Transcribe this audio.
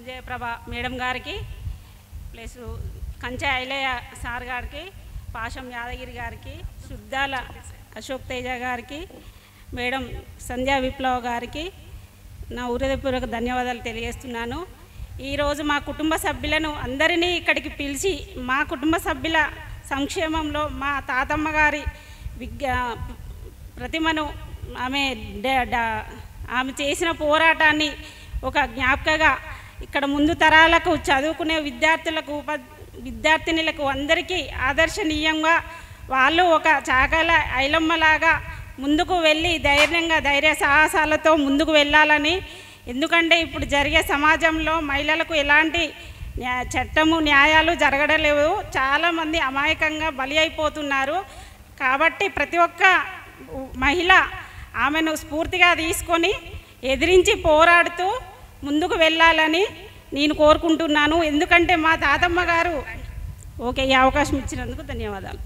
సంజయ ప్రభ madam గారికి plus కంచె Ailayya sir గారికి, పాశం యాదగిరి గారికి, శుద్ధాల అశోక్ తేజ గారికి, మేడం సంధ్యా విప్లవ్ గారికి నా హృదయపూర్వక ధన్యవాదాలు తెలియజేస్తున్నాను. ఈరోజు మా కుటుంబ సభ్యులను అందరినీ ఇక్కడికి పిలిచి మా కుటుంబ సభ్యుల సంక్షేమంలో మా తాతమ్మ గారి ప్రతిమను ఆమె చేసిన పోరాటాన్ని ఒక జ్ఞాపకగా ఇక్కడ ముందు తరాలకు చదువుకునే విద్యార్థులకు విద్యార్థినులకు అందరికీ ఆదర్శనీయంగా వాళ్ళు ఒక చాకల ఐలమ్మలాగా ముందుకు వెళ్ళి ధైర్య సాహసాలతో ముందుకు వెళ్ళాలని. ఎందుకంటే ఇప్పుడు జరిగే సమాజంలో మహిళలకు ఎలాంటి చట్టము న్యాయాలు జరగడం లేవు, చాలామంది అమాయకంగా బలి అయిపోతున్నారు. కాబట్టి ప్రతి ఒక్క మహిళ ఆమెను స్ఫూర్తిగా తీసుకొని ఎదిరించి పోరాడుతూ ముందుకు వెళ్ళాలని నేను కోరుకుంటున్నాను. ఎందుకంటే మా తాతమ్మ గారు ఈ అవకాశం ఇచ్చినందుకు ధన్యవాదాలు.